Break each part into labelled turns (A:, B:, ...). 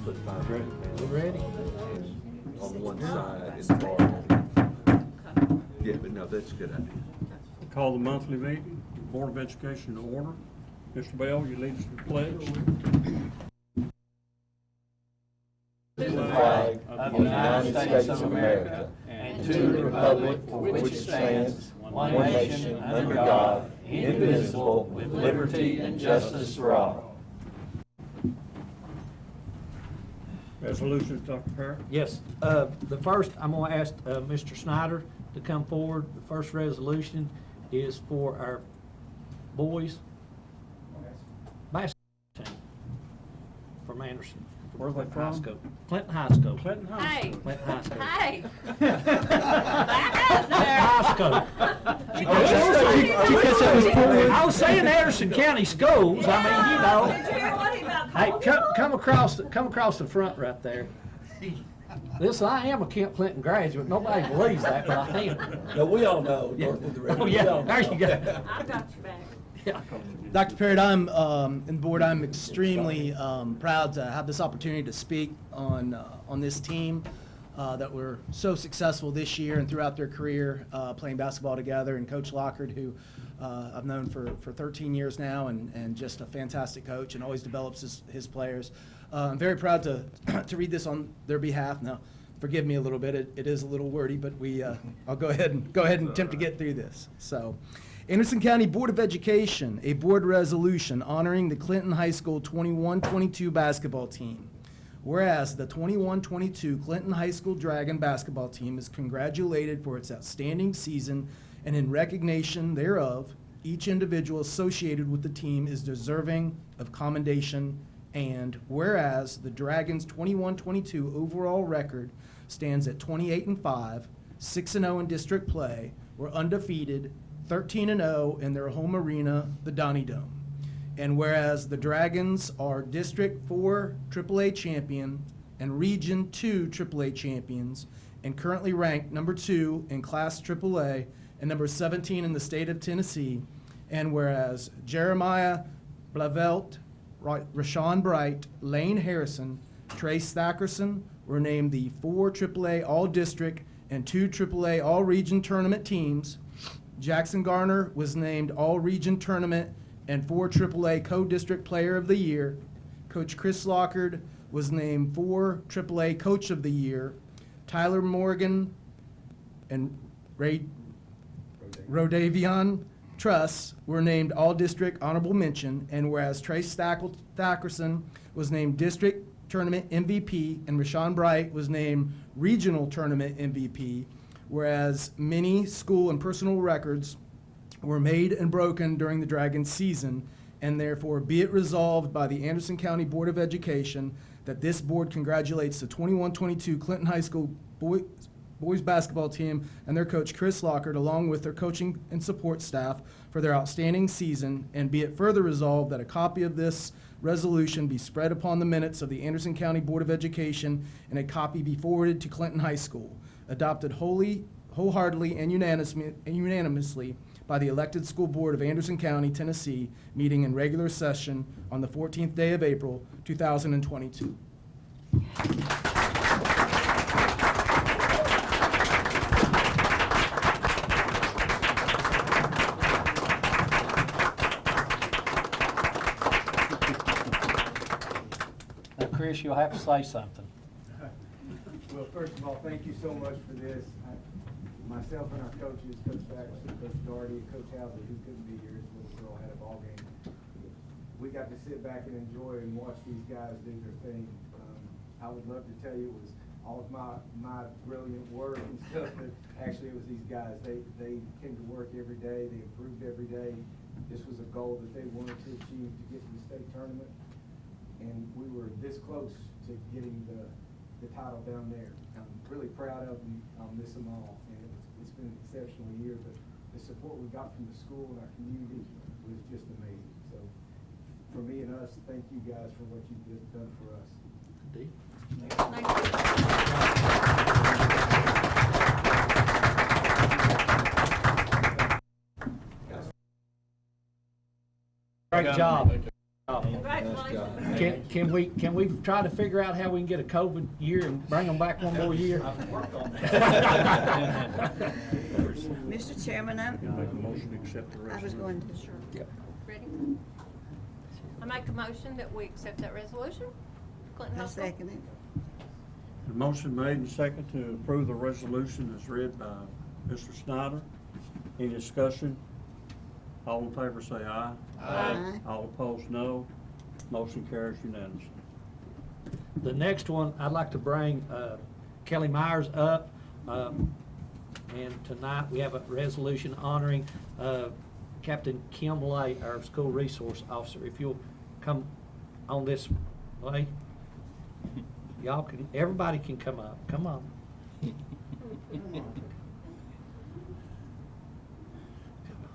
A: put 5
B: Ready?
A: pounds.
C: You ready?
A: On one side, it's hard. Yeah, but no, that's a good idea.
B: Call the monthly meeting, Board of Education to order. Mr. Bell, you lead us to the pledge.
D: To the flag of the United States of America and to the republic for which it stands, one nation, under God, indivisible, with liberty and justice for all.
B: Resolutions, Dr. Parrott.
C: Yes. The first, I'm going to ask Mr. Snyder to come forward. The first resolution is for our boys basketball team from Anderson.
B: Where are they
C: High
B: from?
C: School. Clinton High School.
B: Clinton High
E: Hey.
B: School.
C: Clinton High School.
E: Hey.
C: High School. I was saying Anderson County Schools. I mean, you know.
E: Did you hear what he about
C: Hey,
E: Colorado?
C: come across the front right there. Listen, I am a Kent Clinton graduate. Nobody believes that, but I am.
F: No, we all know.
C: Yeah.
F: North of the river.
C: Oh, yeah, there you go.
E: I've got your back.
C: Yeah.
G: Dr. Parrott, and board, I'm extremely proud to have this opportunity to speak on this team that were so successful this year and throughout their career playing basketball together. And Coach Lockard, who I've known for 13 years now, and just a fantastic coach and always develops his players. I'm very proud to read this on their behalf. Now, forgive me a little bit; it is a little wordy, but I'll go ahead and attempt to get through this. So. Anderson County Board of Education, a board resolution honoring the Clinton High School 21-22 basketball team. Whereas the 21-22 Clinton High School Dragon basketball team is congratulated for its outstanding season, and in recognition thereof, each individual associated with the team is deserving of commendation. And whereas the Dragons' 21-22 overall record stands at 28-5, 6-0 in district play, were undefeated, 13-0 in their home arena, the Donnie Dome. And whereas the Dragons are District 4 AAA champion and Region 2 AAA champions, and currently ranked number 2 in Class AAA and number 17 in the state of Tennessee. And whereas Jeremiah Blavelt, Rashawn Bright, Lane Harrison, Trace Thackerson were named the 4 AAA All-District and 2 AAA All-Region Tournament teams. Jackson Garner was named All-Region Tournament and 4 AAA Co-District Player of the Year. Coach Chris Lockard was named 4 AAA Coach of the Year. Tyler Morgan and Rodavion Truss were named All-District Honorable Mention, and whereas Trace Thackerson was named District Tournament MVP and Rashawn Bright was named Regional Tournament MVP, whereas many school and personal records were made and broken during the Dragons season, and therefore be it resolved by the Anderson County Board of Education that this board congratulates the 21-22 Clinton High School boys basketball team and their coach Chris Lockard, along with their coaching and support staff, for their outstanding season, and be it further resolved that a copy of this resolution be spread upon the minutes of the Anderson County Board of Education and a copy be forwarded to Clinton High School. Adopted wholeheartedly and unanimously by the elected school board of Anderson County, Tennessee, meeting in regular session on the 14th day of April, 2022.
D: Now, Chris, you'll have to say something.
H: Well, first of all, thank you so much for this. Myself and our coaches, Coach Baxter, Coach Doherty, Coach Housley, who couldn't be here, his little girl had a ball game. We got to sit back and enjoy and watch these guys do their thing. I would love to tell you it was all of my brilliant work and stuff, but actually it was these guys. They came to work every day. They improved every day. This was a goal that they wanted to achieve to get to the state tournament, and we were this close to getting the title down there. I'm really proud of them. I'll miss them all, and it's been an exceptional year, but the support we got from the school and our community was just amazing. So for me and us, thank you guys for what you've just done for us.
C: Indeed.
E: Thank you.
C: Great job.
E: Congratulations.
C: Can we try to figure out how we can get a COVID year and bring them back one more year?
F: Mr. Chairman,
B: Make a motion to accept the
F: I was
B: resolution.
F: going to.
E: Sure.
C: Yep.
E: Ready? I make a motion that we accept that resolution. Clinton
F: I
E: High School.
F: second it.
B: The motion made and second to approve the resolution as read by Mr. Snyder. Any discussion? All in favor say aye.
F: Aye.
B: All opposed, no. Motion carries unanimously.
C: The next one, I'd like to bring Kelly Myers up. And tonight, we have a resolution honoring Captain Kim Lay, our school resource officer. If you'll come on this way. Y'all can, everybody can come up. Come on.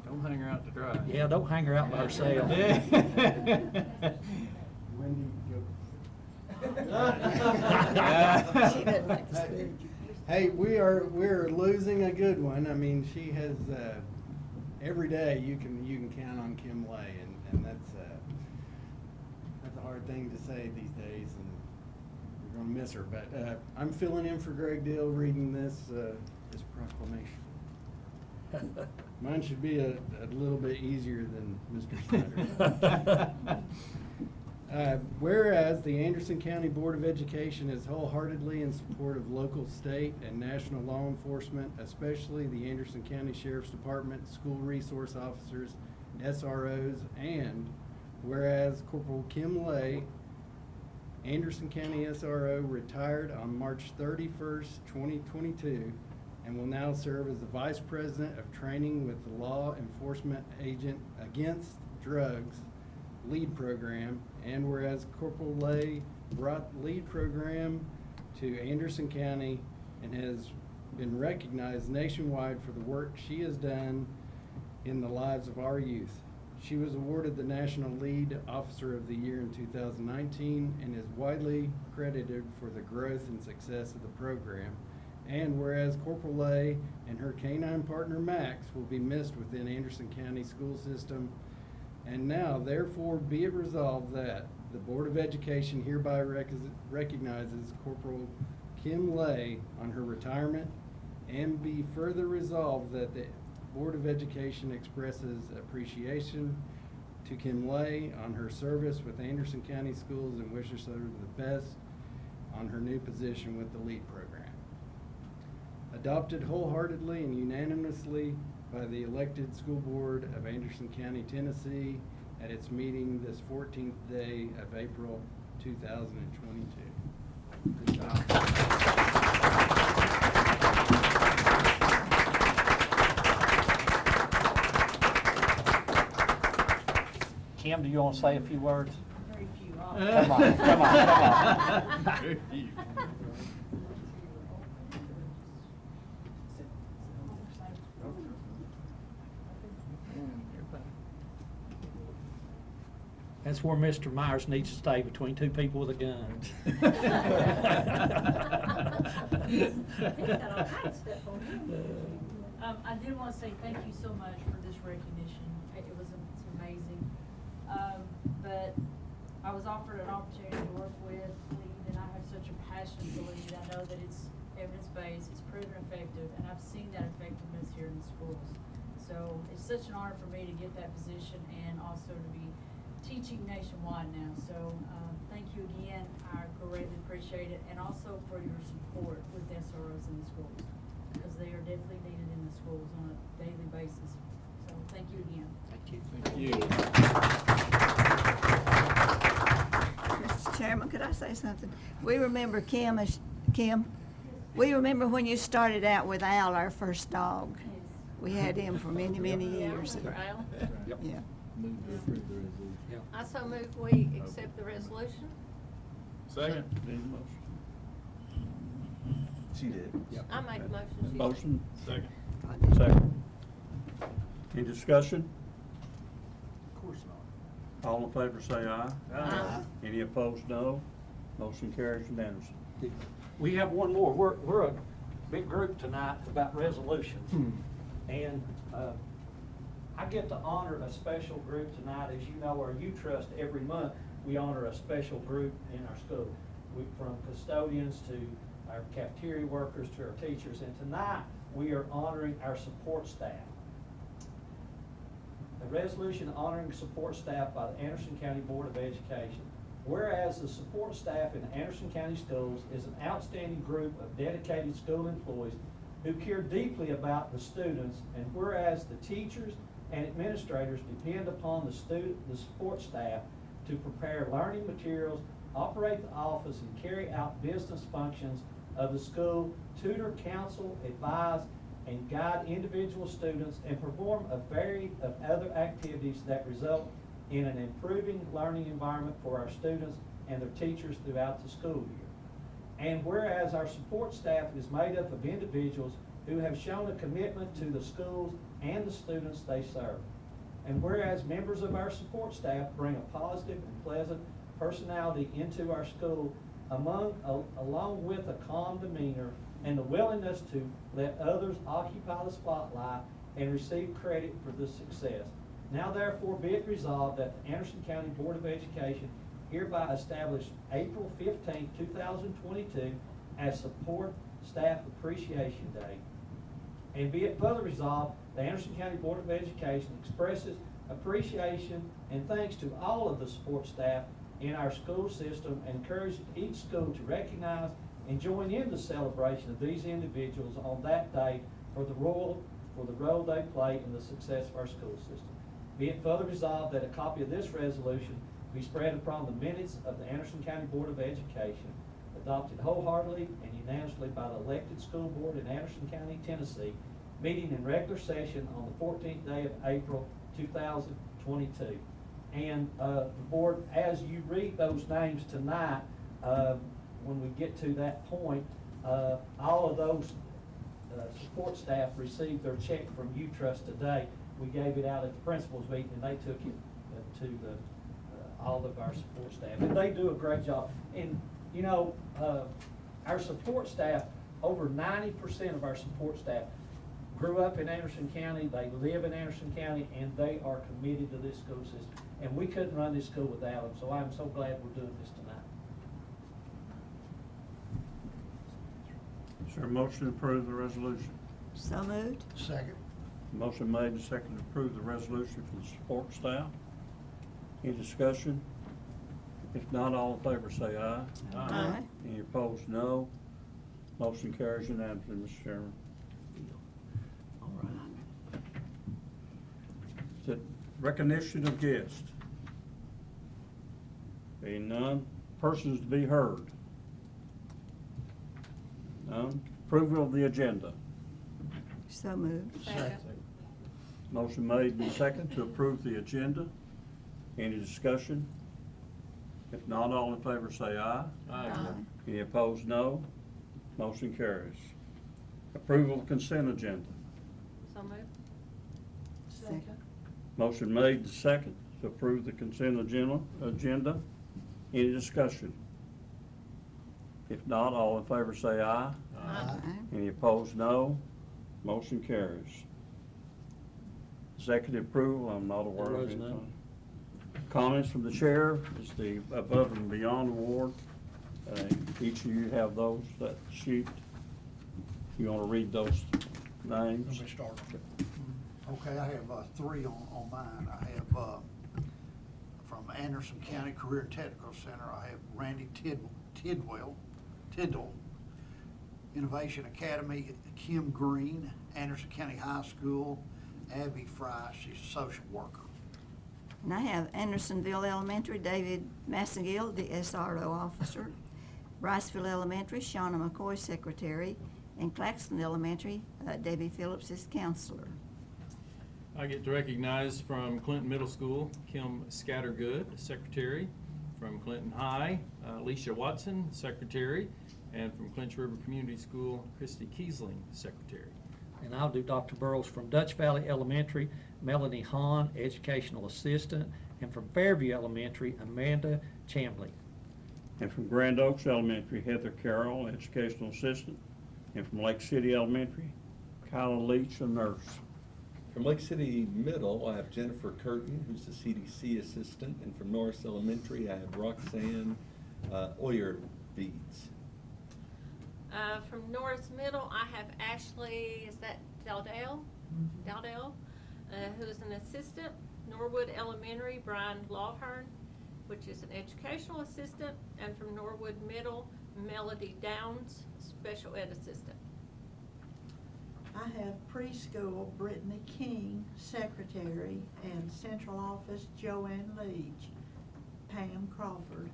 D: Don't hang her out to dry.
C: Yeah, don't hang her out by herself.
H: Wendy,
F: She doesn't like to speak.
I: Hey, we're losing a good one. I mean, she has every day you can count on Kim Lay, and that's a hard thing to say these days, and we're gonna miss her. But I'm filling in for Greg Dill reading this proclamation. Mine should be a little bit easier than Mr. Snyder's. Whereas the Anderson County Board of Education is wholeheartedly in support of local, state, and national law enforcement, especially the Anderson County Sheriff's Department, school resource officers, SROs, and whereas Corporal Kim Lay, Anderson County SRO, retired on March 31st, 2022, and will now serve as the Vice President of Training with the Law Enforcement Agent Against Drugs LEAD program, and whereas Corporal Lay brought the LEAD program to Anderson County and has been recognized nationwide for the work she has done in the lives of our youth. She was awarded the National LEAD Officer of the Year in 2019 and is widely credited for the growth and success of the program. And whereas Corporal Lay and her canine partner Max will be missed within Anderson County school system. And now, therefore, be it resolved that the Board of Education hereby recognizes Corporal Kim Lay on her retirement, and be further resolved that the Board of Education expresses appreciation to Kim Lay on her service with Anderson County Schools and wishes her the best on her new position with the LEAD program. Adopted wholeheartedly and unanimously by the elected school board of Anderson County, Tennessee at its meeting this 14th day of April 2022. Good job.
C: Kim, do you want to say a few words?
E: Very few.
C: Come on, come on, come on. That's where Mr. Myers needs to stay, between two people with a gun.
E: He's got all kinds of stuff on him.
J: I did want to say thank you so much for this recognition. It's amazing. But I was offered an opportunity to work with LEAD, and I have such a passion for LEAD. I know that it's evidence-based, it's proven effective, and I've seen that effectiveness here in the schools. So it's such an honor for me to get that position and also to be teaching nationwide now. So thank you again. I greatly appreciate it, and also for your support with SROs in the schools, because they are definitely needed in the schools on a daily basis. So thank you again.
C: Thank you.
D: Thank you.
F: Mr. Chairman, could I say something? We remember Kim, we remember when you started out with Al, our first dog. We had him for many, many years.
E: For Al.
F: Yeah.
E: I so move we accept the resolution.
D: Second.
B: Need a motion?
A: She did.
E: I made the motion.
B: Motion,
D: Second.
B: second. Any discussion?
I: Of course not.
B: All in favor say aye.
E: Aye.
B: Any opposed, no. Motion carries unanimously.
C: We have one more. We're a big group tonight about resolutions. And I get to honor a special group tonight. As you know, our U Trust, every month, we honor a special group in our school. From custodians to our cafeteria workers to our teachers. And tonight, we are honoring our support staff. A resolution honoring support staff by the Anderson County Board of Education. Whereas the support staff in the Anderson County Schools is an outstanding group of dedicated school employees who care deeply about the students, and whereas the teachers and administrators depend upon the support staff to prepare learning materials, operate the office, and carry out business functions of the school, tutor, counsel, advise, and guide individual students, and perform a variety of other activities that result in an improving learning environment for our students and their teachers throughout the school year. And whereas our support staff is made up of individuals who have shown a commitment to the schools and the students they serve. And whereas members of our support staff bring a positive and pleasant personality into our school, along with a calm demeanor and the willingness to let others occupy the spotlight and receive credit for this success. Now therefore be it resolved that the Anderson County Board of Education hereby establish April 15, 2022 as Support Staff Appreciation Day. And be it further resolved, the Anderson County Board of Education expresses appreciation and thanks to all of the support staff in our school system, and encourages each school to recognize and join in the celebration of these individuals on that day for the role they play in the success of our school system. Be it further resolved that a copy of this resolution be spread upon the minutes of the Anderson County Board of Education, adopted wholeheartedly and unanimously by the elected school board in Anderson County, Tennessee, meeting in regular session on the 14th day of April 2022. And the board, as you read those names tonight, when we get to that point, all of those support staff received their check from U Trust today. We gave it out at the principals meeting, and they took it to all of our support staff. And they do a great job. And, you know, our support staff, over 90% of our support staff grew up in Anderson County, they live in Anderson County, and they are committed to this school system. And we couldn't run this school without them, so I'm so glad we're doing this tonight.
B: Is there a motion to approve the resolution?
F: So moved.
D: Second.
B: Motion made and seconded to approve the resolution for the support staff. Any discussion? If not, all in favor say aye.
F: Aye.
B: Any opposed, no. Motion carries unanimously, Mr. Chairman.
C: All right.
B: Is it recognition of guests? Being none. Persons to be heard? None. Approval of the agenda.
F: So moved.
E: Second.
B: Motion made and second to approve the agenda. Any discussion? If not, all in favor say aye.
F: Aye.
B: Any opposed, no. Motion carries. Approval of consent agenda.
E: So moved.
F: Second.
B: Motion made and second to approve the consent agenda. Any discussion? If not, all in favor say aye.
F: Aye.
B: Any opposed, no. Motion carries. Executive approval, I'm not aware
C: There
B: of
C: was none.
B: anything. Comments from the chair is the above and beyond award. Each of you have those, that sheet. You want to read those names?
D: Let me start. Okay, I have three on mine. I have from Anderson County Career and Technical Center, I have Randy Tidwell, Innovation Academy, Kim Green, Anderson County High School, Abby Fry, she's a social worker.
F: And I have Andersonville Elementary, David Massengill, the SRO officer. Briceville Elementary, Shauna McCoy, secretary. And Claxton Elementary, Debbie Phillips is counselor.
K: I get to recognize from Clinton Middle School, Kim Scattergood, secretary. From Clinton High, Alicia Watson, secretary. And from Clinch River Community School, Christy Kiesling, secretary.
C: And I'll do Dr. Burrows from Dutch Valley Elementary, Melanie Hahn, educational assistant, and from Fairview Elementary, Amanda Chambly.
B: And from Grand Oaks Elementary, Heather Carroll, educational assistant. And from Lake City Elementary, Kyla Leach, a nurse.
A: From Lake City Middle, I have Jennifer Curtin, who's the CDC assistant, and from Norris Elementary, I have Roxanne Oyerbeets.
E: From Norris Middle, I have Ashley, is that Dowdell? Dowdell, who is an assistant. Norwood Elementary, Brian Lawhern, which is an educational assistant. And from Norwood Middle, Melody Downs, special ed assistant.
L: I have preschool Brittany King, secretary, and central office Joanne Leach, Pam Crawford.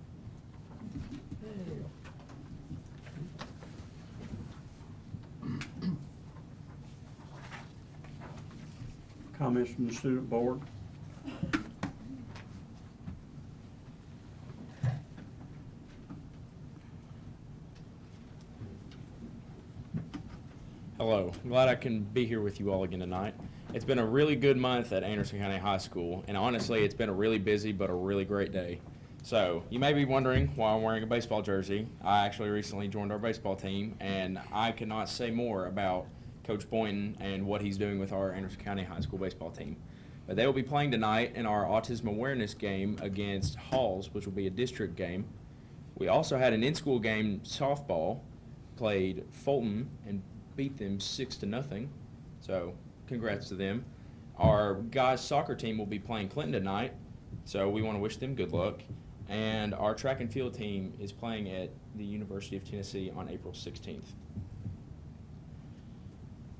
B: Comments from the student board?
M: Hello, I'm glad I can be here with you all again tonight. It's been a really good month at Anderson County High School, and honestly, it's been a really busy but a really great day. So, you may be wondering why I'm wearing a baseball jersey. I actually recently joined our baseball team, and I cannot say more about Coach Boynton and what he's doing with our Anderson County High School baseball team. But they will be playing tonight in our autism awareness game against Halls, which will be a district game. We also had an in-school game softball, played Fulton and beat them 6-0. So congrats to them. Our guys soccer team will be playing Clinton tonight, so we want to wish them good luck. And our track and field team is playing at the University of Tennessee on April 16th.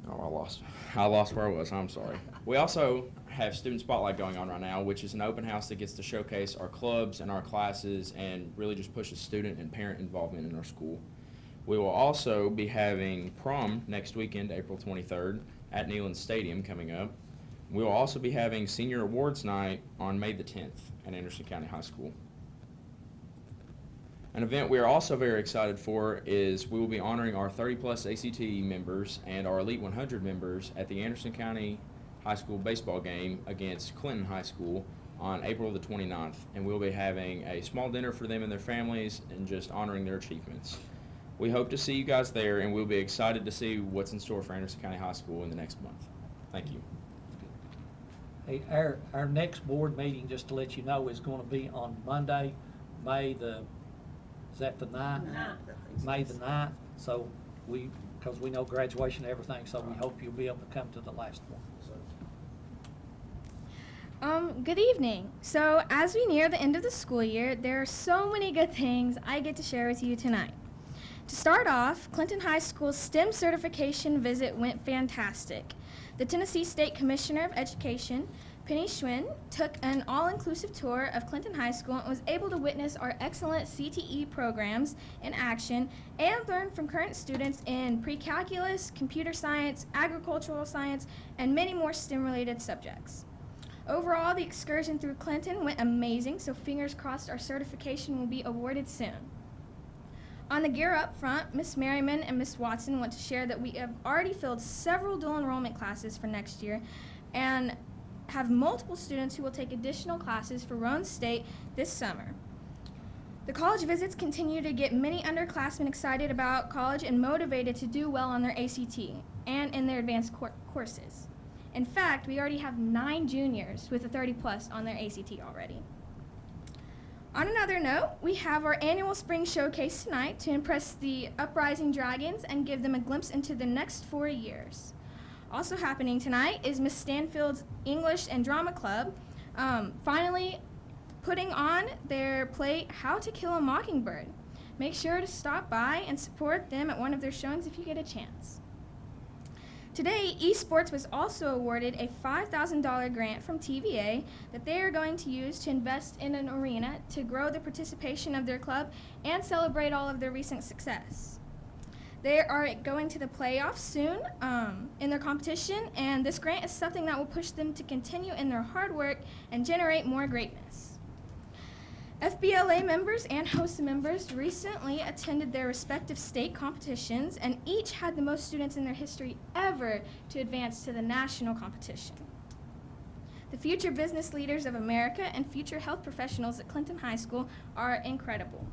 M: Oh, I lost where I was. I'm sorry. We also have Student Spotlight going on right now, which is an open house that gets to showcase our clubs and our classes and really just pushes student and parent involvement in our school. We will also be having prom next weekend, April 23rd, at Neyland Stadium coming up. We will also be having Senior Awards Night on May the 10th at Anderson County High School. An event we are also very excited for is we will be honoring our 30-plus ACT members and our Elite 100 members at the Anderson County High School baseball game against Clinton High School on April the 29th. And we'll be having a small dinner for them and their families and just honoring their achievements. We hope to see you guys there, and we'll be excited to see what's in store for Anderson County High School in the next month. Thank you.
C: Hey, our next board meeting, just to let you know, is going to be on Monday, May the 9th? May the 9th. So because we know graduation and everything, so we hope you'll be able to come to the last one.
N: Good evening. So as we near the end of the school year, there are so many good things I get to share with you tonight. To start off, Clinton High School's STEM certification visit went fantastic. The Tennessee State Commissioner of Education, Penny Schwinn, took an all-inclusive tour of Clinton High School and was able to witness our excellent CTE programs in action and learn from current students in pre-calculus, computer science, agricultural science, and many more STEM-related subjects. Overall, the excursion through Clinton went amazing, so fingers crossed our certification will be awarded soon. On the Gear Up front, Ms. Merriman and Ms. Watson want to share that we have already filled several dual enrollment classes for next year and have multiple students who will take additional classes for Roane State this summer. The college visits continue to get many underclassmen excited about college and motivated to do well on their ACT and in their advanced courses. In fact, we already have 9 juniors with a 30+ on their ACT already. On another note, we have our annual spring showcase tonight to impress the uprising dragons and give them a glimpse into the next 4 years. Also happening tonight is Miss Stanfield's English and Drama Club finally putting on their play How to Kill a Mockingbird. Make sure to stop by and support them at one of their showings if you get a chance. Today, eSports was also awarded a $5,000 grant from TVA that they are going to use to invest in an arena to grow the participation of their club and celebrate all of their recent success. They are going to the playoffs soon in their competition, and this grant is something that will push them to continue in their hard work and generate more greatness. FBLA members and host members recently attended their respective state competitions and each had the most students in their history ever to advance to the national competition. The future business leaders of America and future health professionals at Clinton High School are incredible.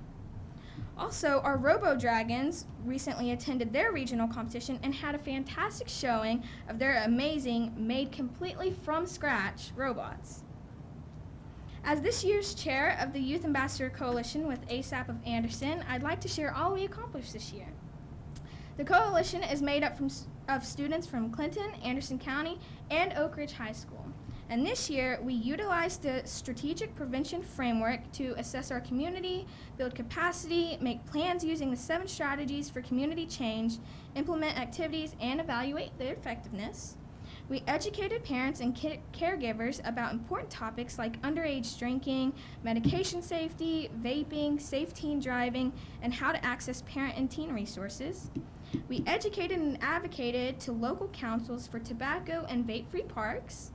N: Also, our Robo Dragons recently attended their regional competition and had a fantastic showing of their amazing, made completely from scratch robots. As this year's chair of the Youth Ambassador Coalition with ASAP of Anderson, I'd like to share all we accomplished this year. The coalition is made up of students from Clinton, Anderson County, and Oak Ridge High School. And this year, we utilized the Strategic Prevention Framework to assess our community, build capacity, make plans using the 7 strategies for community change, implement activities, and evaluate their effectiveness. We educated parents and caregivers about important topics like underage drinking, medication safety, vaping, safe teen driving, and how to access parent and teen resources. We educated and advocated to local councils for tobacco and vape-free parks,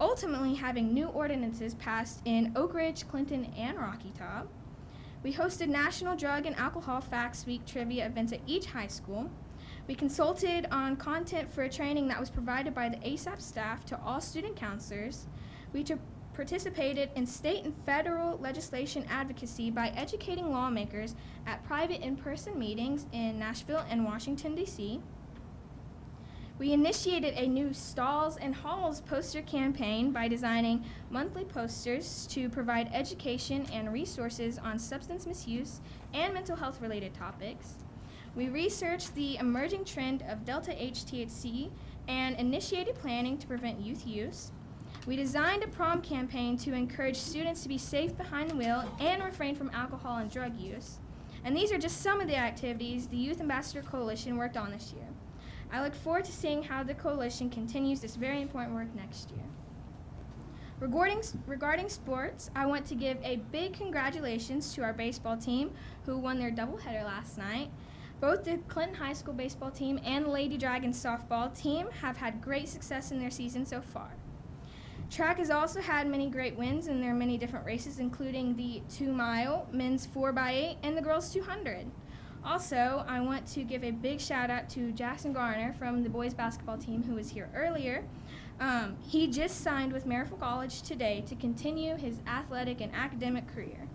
N: ultimately having new ordinances passed in Oak Ridge, Clinton, and Rocky Top. We hosted National Drug and Alcohol Facts Week trivia events at each high school. We consulted on content for a training that was provided by the ASAP staff to all student counselors. We participated in state and federal legislation advocacy by educating lawmakers at private in-person meetings in Nashville and Washington, D.C. We initiated a new Stalls and Halls poster campaign by designing monthly posters to provide education and resources on substance misuse and mental health related topics. We researched the emerging trend of Delta H THC and initiated planning to prevent youth use. We designed a prom campaign to encourage students to be safe behind the wheel and refrain from alcohol and drug use. And these are just some of the activities the Youth Ambassador Coalition worked on this year. I look forward to seeing how the coalition continues this very important work next year. Regarding sports, I want to give a big congratulations to our baseball team who won their doubleheader last night. Both the Clinton High School baseball team and the Lady Dragons softball team have had great success in their season so far. Track has also had many great wins in their many different races, including the 2-mile, men's 4x8, and the girls 200. Also, I want to give a big shout out to Jackson Garner from the boys basketball team who was here earlier. He just signed with Marysville College today to continue his athletic and academic career.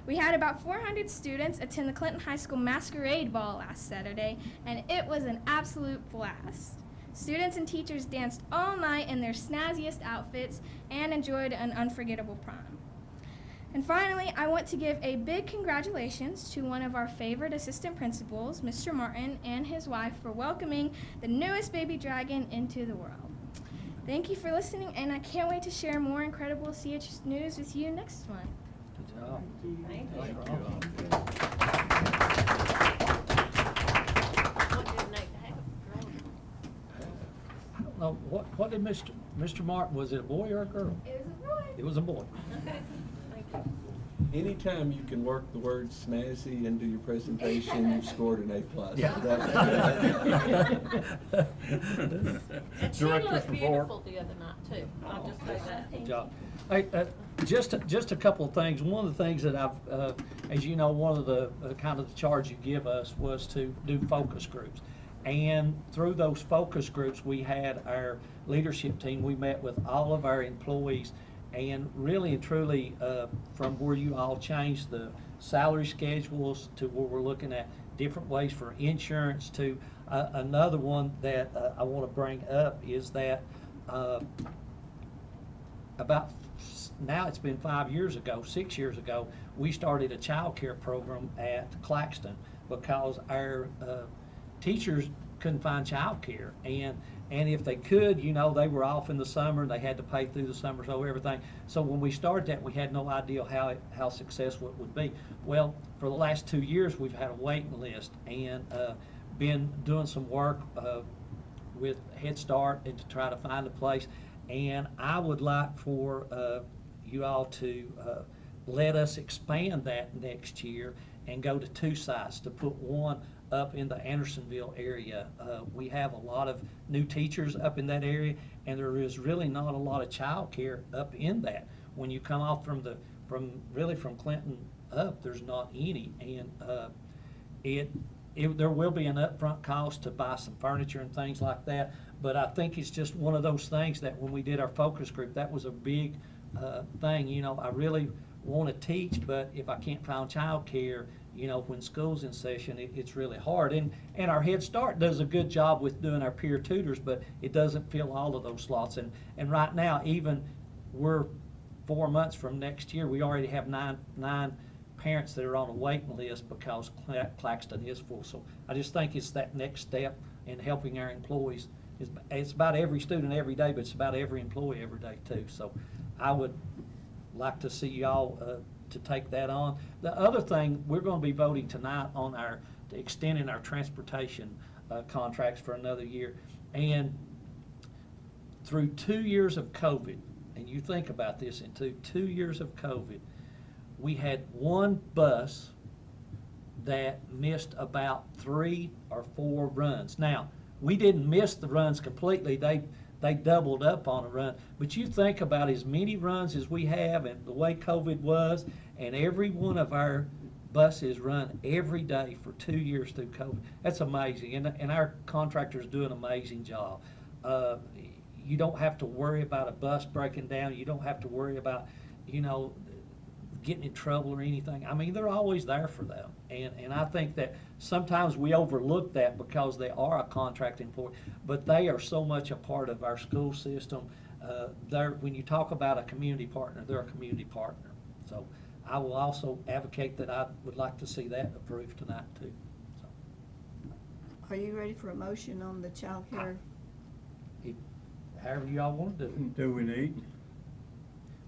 N: We had about 400 students attend the Clinton High School Masquerade Ball last Saturday, and it was an absolute blast. Students and teachers danced all night in their snazziest outfits and enjoyed an unforgettable prom. And finally, I want to give a big congratulations to one of our favorite assistant principals, Mr. Martin, and his wife for welcoming the newest baby dragon into the world. Thank you for listening, and I can't wait to share more incredible CH news with you next month.
C: Good job.
E: Thank you.
C: Thank
E: What did Nate have?
C: I don't know, what did Mr. Martin, was it a boy or a girl?
N: It was a boy.
C: It was a boy.
E: Okay, thank you.
A: Anytime you can work the word snazzy into your presentation, you've scored an A+.
C: Yeah.
E: And she
B: Director's
E: looked
B: report.
E: beautiful the other night too, I'll just say that.
C: Good job. Hey, just a couple of things. One of the things that I've, as you know, one of the kind of the charge you give us was to do focus groups. And through those focus groups, we had our leadership team. We met with all of our employees, and really and truly, from where you all changed the salary schedules to where we're looking at different ways for insurance to another one that I want to bring up is that about now it's been 6 years ago, we started a child care program at Claxton because our teachers couldn't find child care, and if they could, you know, they were off in the summer and they had to pay through the summer, so everything. So when we started that, we had no idea how successful it would be. Well, for the last 2 years, we've had a waiting list and been doing some work with Head Start and to try to find a place. And I would like for you all to let us expand that next year and go to 2 sites, to put one up in the Andersonville area. We have a lot of new teachers up in that area, and there is really not a lot of child care up in that. When you come off from Clinton up, there's not any, and there will be an upfront cost to buy some furniture and things like that, but I think it's just one of those things that when we did our focus group, that was a big thing. You know, I really want to teach, but if I can't find child care, you know, when school's in session, it's really hard. And our Head Start does a good job with doing our peer tutors, but it doesn't fill all of those slots. And right now, even we're 4 months from next year, we already have nine parents that are on a waiting list because Claxton is full. So I just think it's that next step in helping our employees. It's about every student every day, but it's about every employee every day too. So I would like to see y'all to take that on. The other thing, we're going to be voting tonight on extending our transportation contracts for another year. And through 2 years of COVID, and you think about this, in 2 years of COVID, we had one bus that missed about 3 or 4 runs. Now, we didn't miss the runs completely. They doubled up on a run. But you think about as many runs as we have and the way COVID was, and every one of our buses run every day for 2 years through COVID. That's amazing. And our contractors do an amazing job. You don't have to worry about a bus breaking down. You don't have to worry about, you know, getting in trouble or anything. I mean, they're always there for them. And I think that sometimes we overlook that because they are a contract employee, but they are so much a part of our school system. When you talk about a community partner, they're a community partner. So I will also advocate that I would like to see that approved tonight too. So.
F: Are you ready for a motion on the child care?
C: However y'all want to do it.
B: Do we need?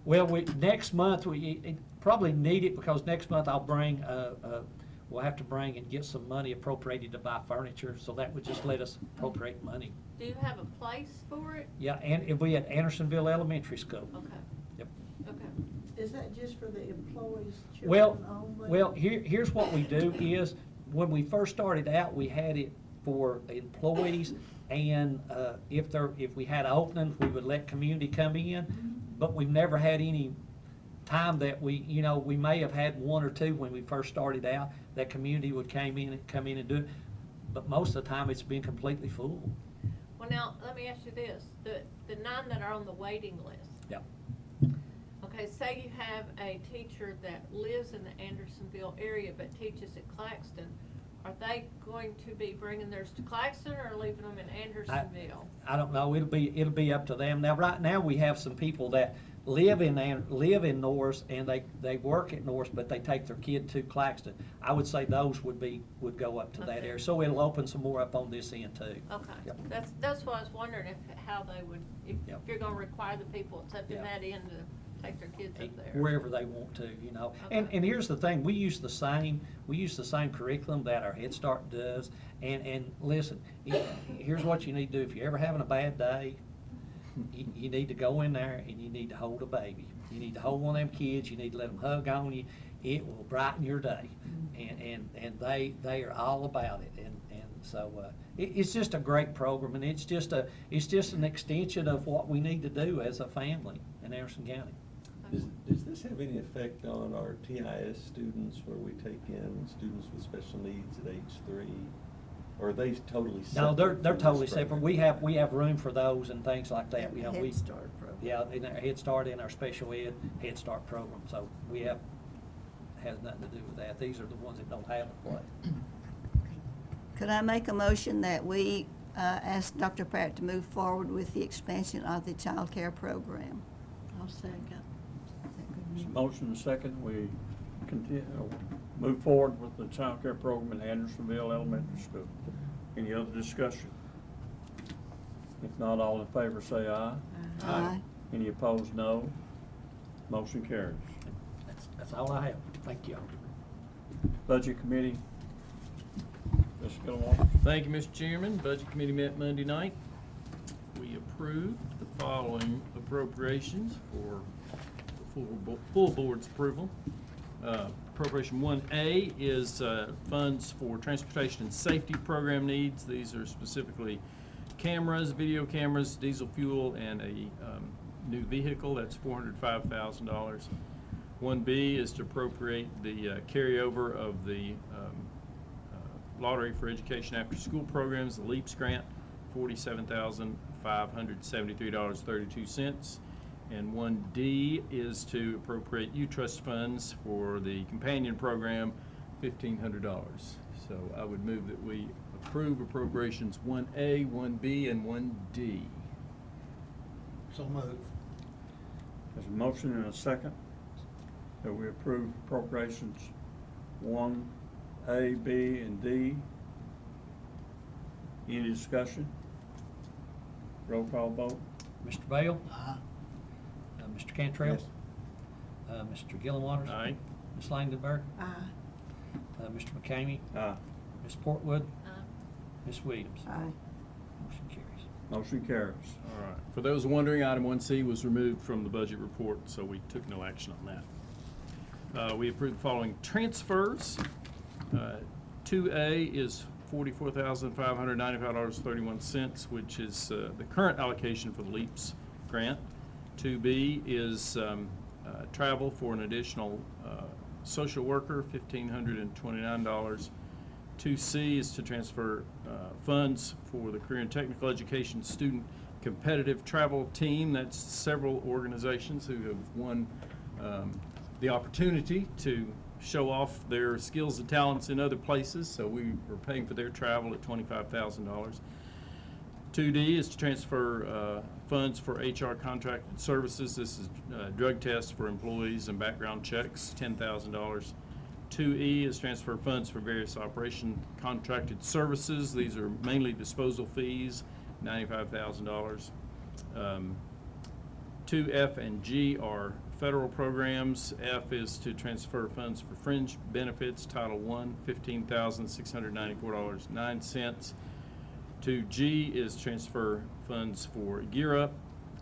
C: Well, next month, we probably need it because next month I'll bring, we'll have to bring and get some money appropriated to buy furniture, so that would just let us appropriate money.
E: Do you have a place for it?
C: Yeah, and it'll be at Andersonville Elementary School.
E: Okay.
C: Yep.
L: Okay. Is that just for the employees'
C: Well,
L: children only?
C: here's what we do is, when we first started out, we had it for employees, and if we had openings, we would let community come in, but we've never had any time that we may have had 1 or 2 when we first started out, that community would come in and do it, but most of the time it's been completely full.
E: Well, now, let me ask you this, the 9 that are on the waiting list.
C: Yep.
E: Okay, say you have a teacher that lives in the Andersonville area but teaches at Claxton. Are they going to be bringing theirs to Claxton or leaving them in Andersonville?
C: I don't know. It'll be up to them. Now, right now, we have some people that live in Norris and they work at Norris, but they take their kid to Claxton. I would say those would go up to that area. So it'll open some more up on this end too.
E: Okay,
C: Yep.
E: that's what I was wondering, how they would, if
C: Yep.
E: you're gonna require the people except in
C: Yep.
E: that end to take their kids up there.
C: Wherever they want to, you know.
E: Okay.
C: And here's the thing, we use the same curriculum that our Head Start does. And listen, here's what you need to do. If you're ever having a bad day, you need to go in there and you need to hold a baby. You need to hold one of them kids, you need to let them hug on you. It will brighten your day. And they are all about it. And so it's just a great program, and it's just an extension of what we need to do as a family in Anderson County.
A: Does this have any effect on our TIS students where we take in students with special needs at age 3? Or are they totally separate?
C: No, they're
A: from this
C: totally separate.
A: program?
C: We have room for those and things like that. You know,
F: Head Start program.
C: Yeah, in our Head Start and our special ed Head Start program. So has nothing to do with that. These are the ones that don't have a play.
F: Could I make a motion that we ask Dr. Pratt to move forward with the expansion of the child care program?
L: I'll second.
B: Motion and second, we move forward with the child care program in Andersonville Elementary School. Any other discussion? If not, all in favor say aye.
F: Aye.
B: Any opposed, no. Motion carries.
C: That's all I have. Thank you.
B: Budget Committee, Mr. Gilmore.
K: Thank you, Mr. Chairman. Budget Committee met Monday night. We approved the following appropriations for full board's approval. Appropriation 1A is funds for transportation and safety program needs. These are specifically cameras, video cameras, diesel fuel, and a new vehicle. That's $405,000. 1B is to appropriate the carryover of the Lottery for Education After School Programs, the LEAPS grant, $47,573.32. And 1D is to appropriate U-Trust funds for the companion program, $1,500. So I would move that we approve appropriations 1A, 1B, and 1D.
I: So moved.
B: There's a motion and a second that we approve appropriations 1A, B, and D. Any discussion? Roll call vote.
C: Mr. Bale? Mr. Cantrell?
I: Yes.
C: Mr. Gillenwater?
K: Aye.
C: Ms. Langenberg?
L: Aye.
C: Mr. McCamey?
B: Aye.
C: Ms. Portwood?
E: Aye.
C: Ms. Williams?
F: Aye.
C: Motion carries.
B: Motion carries.
K: All right. For those wondering, item 1C was removed from the budget report, so we took no action on that. We approved the following transfers. 2A is $44,595.31, which is the current allocation for the LEAPS grant. 2B is travel for an additional social worker, $1,529. 2C is to transfer funds for the Career and Technical Education Student Competitive Travel Team. That's several organizations who have won the opportunity to show off their skills and talents in other places, so we were paying for their travel at $25,000. 2D is to transfer funds for HR contracted services. This is drug tests for employees and background checks, $10,000. 2E is transfer funds for various operation contracted services. These are mainly disposal fees, $95,000. 2F and G are federal programs. F is to transfer funds for fringe benefits, Title I, $15,694.09. 2G is transfer funds for Gear Up,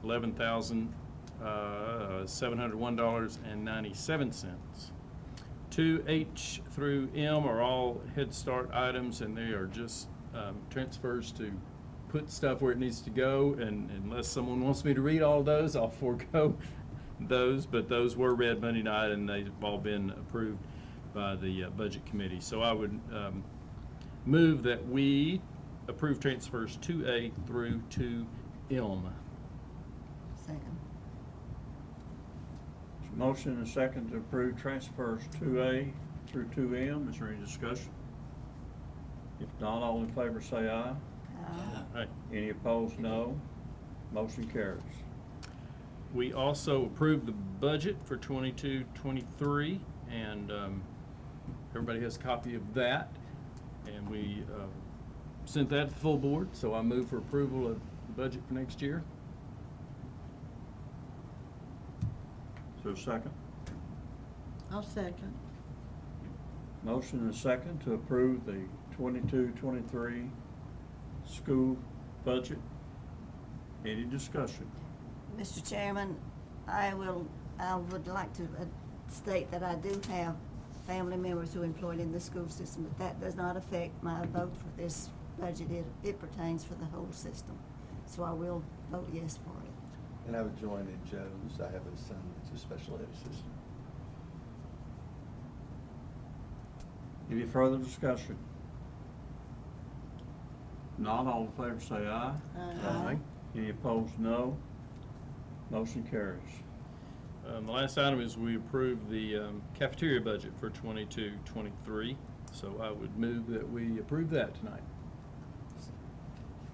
K: $11,701.97. 2H through M are all Head Start items, and they are just transfers to put stuff where it needs to go. And unless someone wants me to read all those, I'll forego those. But those were read Monday night, and they've all been approved by the Budget Committee. So I would move that we approve transfers 2A through 2M.
F: Second.
B: Motion and a second to approve transfers 2A through 2M. Is there any discussion? If not, all in favor say aye.
K: Aye.
B: Any opposed, no. Motion carries.
K: We also approved the budget for 22-23, and everybody has a copy of that. And we sent that to the full board, so I move for approval of the budget for next year.
B: Is there a second?
L: I'll second.
B: Motion and a second to approve the 22-23 school budget. Any discussion?
F: Mr. Chairman, I would like to state that I do have family members who are employed in the school system, but that does not affect my vote for this budget. It pertains for the whole system. So I will vote yes for it.
A: And I would join in Joe's. I have a son that's a special ed assistant.
B: Any further discussion? Not all in favor say aye.
F: Aye.
B: Any opposed, no. Motion carries.
K: The last item is we approve the cafeteria budget for 22-23. So I would move that we approve that tonight.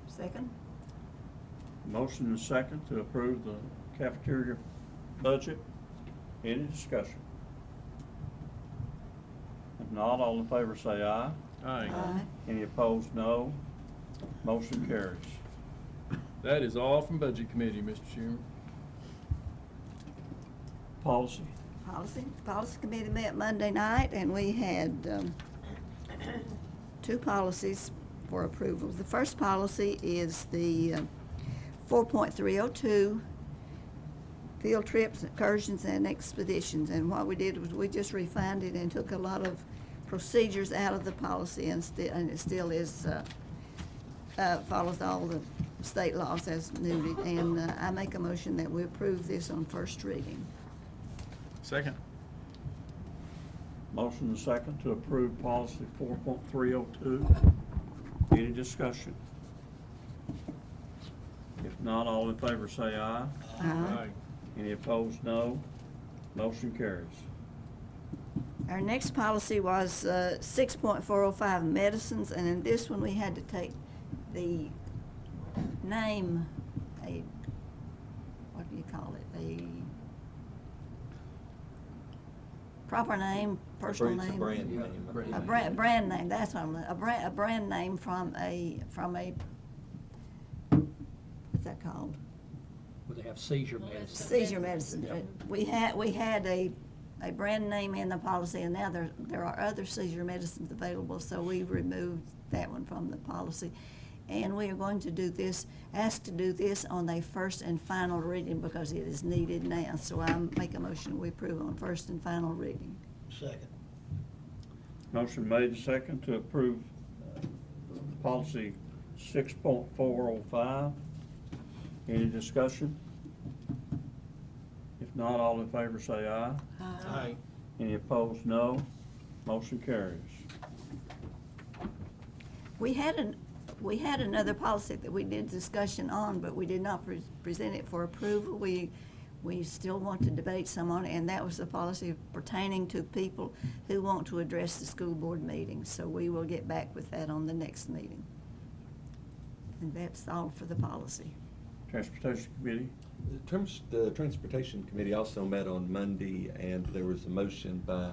F: Second?
B: Motion and second to approve the cafeteria budget. Any discussion? If not, all in favor say aye.
K: Aye.
B: Any opposed, no. Motion carries.
K: That is all from Budget Committee, Mr. Chairman.
B: Policy.
F: Policy Committee met Monday night, and we had two policies for approval. The first policy is the 4.302, field trips, excursions, and expeditions. And what we did was we just refined it and took a lot of procedures out of the policy, and it still is, follows all the state laws as noted. And I make a motion that we approve this on first reading.
K: Second.
B: Motion and second to approve policy 4.302. Any discussion? If not, all in favor say aye.
F: Aye.
B: Any opposed, no. Motion carries.
F: Our next policy was 6.405 medicines, and in this one, we had to take the name, what do you call it? A proper name, personal
A: It's a
F: name?
A: brand name.
F: A brand name, that's what I'm, a brand name from a, what's that called?
C: Where they have seizure medicine.
F: Seizure medicine. We had a brand name in the policy, and now there are other seizure medicines available, so we removed that one from the policy. And we are going to do this, asked to do this on a first and final reading because it is needed now. So I make a motion we approve on first and final reading.
L: Second.
B: Motion made and second to approve policy 6.405. Any discussion? If not, all in favor say aye.
L: Aye.
B: Any opposed, no. Motion carries.
F: We had another policy that we did discussion on, but we did not present it for approval. We still want to debate some on it, and that was the policy pertaining to people who want to address the school board meetings. So we will get back with that on the next meeting. And that's all for the policy.
B: Transportation Committee,
A: The Transportation Committee also met on Monday, and there was a motion by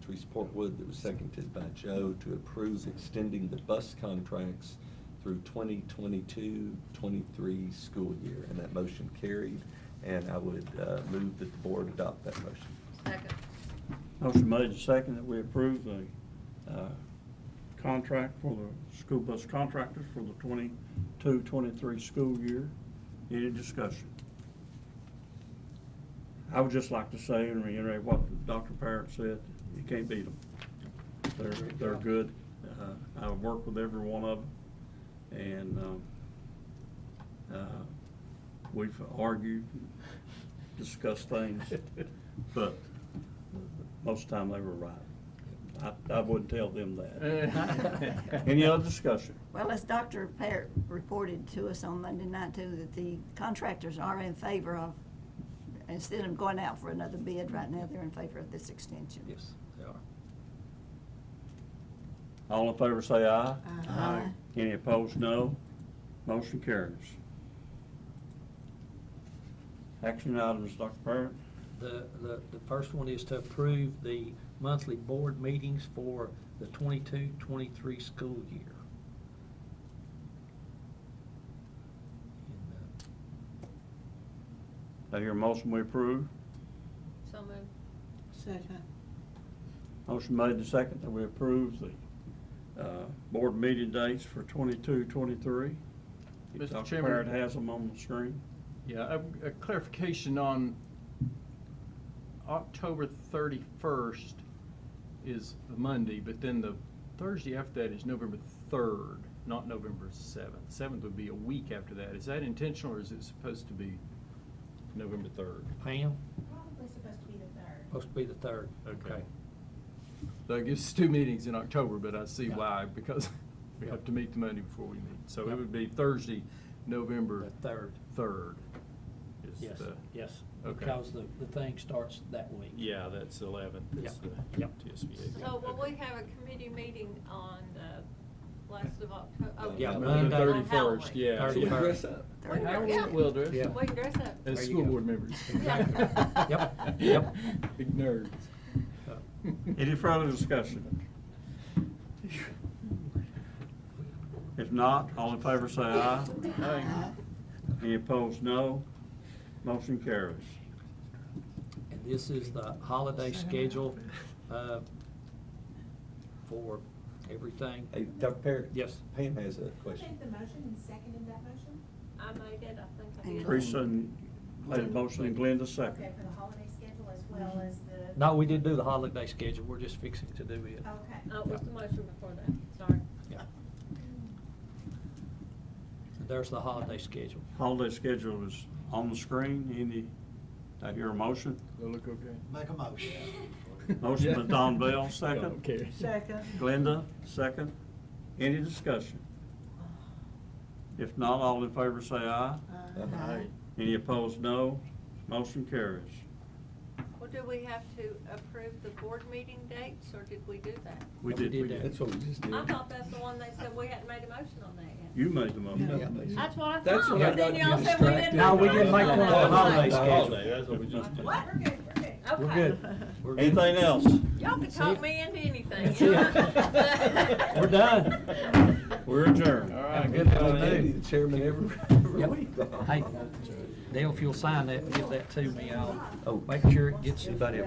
A: Teresa Portwood that was seconded by Joe to approve extending the bus contracts through 2022-23 school year, and that motion carried, and I would move that the board adopt that motion.
E: Second.
B: motion made and second that we approve the contract for the school bus contractors for the 22-23 school year. Any discussion? I would just like to say and reiterate what Dr. Parrott said, you can't beat them. They're good. I've worked with every one of them, and we've argued, discussed things, but most of the time they were right. I wouldn't tell them that. Any other discussion?
F: Well, as Dr. Parrott reported to us on Monday night too, that the contractors are in favor of, instead of going out for another bid right now, they're in favor of this extension.
C: Yes, they are.
B: All in favor say aye.
F: Aye.
B: Any opposed, no. Motion carries. Action items, Dr. Parrott.
C: The first one is to approve the monthly board meetings for the 22-23 school year.
B: I hear a motion we approve.
E: So moved.
L: Second.
B: Motion made and second that we approve the board meeting dates for 22-23.
K: Mr.
B: Dr.
K: Chairman.
B: Parrott has them on the screen.
K: Yeah, a clarification on October 31st is a Monday, but then the Thursday after that is November 3rd, not November 7th. 7th would be a week after that. Is that intentional, or is it supposed to be November 3rd?
C: Pam?
J: Probably supposed to be the third.
C: Supposed to be the 3rd.
K: Okay. That gives us 2 meetings in October, but I see
C: Yeah.
K: why, because we
C: Yeah.
K: have to meet the Monday before we meet. So
C: Yeah.
K: it would be Thursday, November
C: The 3rd.
K: 3rd. is
C: Yes,
K: the-
C: yes.
K: Okay.
C: Because the thing starts that week.
K: Yeah, that's 11th, is
C: Yep.
K: the
C: Yep.
K: TSBA.
E: So will we have a committee meeting on the last of October?
C: Yeah,
K: The
C: Monday.
K: 31st, yeah.
C: Thirty
A: We'll
C: first.
A: dress up.
E: Yeah.
K: Will dress.
C: Yeah.
E: We can dress up.
K: As
C: There you
K: school
C: go.
K: board members.
C: Exactly. Yep, yep.
K: Big nerds.
B: Any further discussion? If not, all in favor say aye.
K: Aye.
B: Any opposed, no. Motion carries.
C: And this is the holiday schedule for everything.
A: Hey, Dr. Parrott?
C: Yes.
A: Pam has a question.
J: Made the motion and seconded that motion?
E: I made it, I think I did.
B: Teresa made a motion and Glenda
J: Okay,
B: second.
J: for the holiday schedule as well as the.
C: No, we didn't do the holiday schedule. We're just fixing to do it.
J: Okay.
E: Oh, it was the motion before that, sorry.
C: Yeah. And there's the holiday schedule.
B: Holiday schedule is on the screen. I hear a motion.
K: Will look okay?
L: Make a motion.
B: Motion by Don Bell, second.
K: Okay.
L: Second.
B: Glenda, second. Any discussion? If not, all in favor say aye.
K: Aye.
B: Any opposed, no. Motion carries.
E: Well, do we have to approve the board meeting dates, or did we do that?
B: We
C: We
B: did.
C: did that.
A: That's what we just did.
E: I thought that's the one they said we hadn't made a motion on that yet.
B: You made the motion.
E: That's what I
A: That's
E: thought,
A: what I
E: but then
A: got
E: y'all said we
A: distracted.
E: didn't.
C: No, we didn't make one on the holiday
A: The
C: schedule.
A: holiday,
B: That's what we just did.
E: What? We're good, we're good. Okay.
C: We're good. We're good.
B: Anything else?
E: Y'all can talk me into anything.
C: That's it. We're done.
B: We're adjourned.
C: Have a good
A: Andy,
C: afternoon.
A: the chairman every
C: Yep.
A: week.
C: Hey, Dale, if you'll sign that, and give that to me, I'll
A: Oh.
C: make sure it gets.
A: Anybody have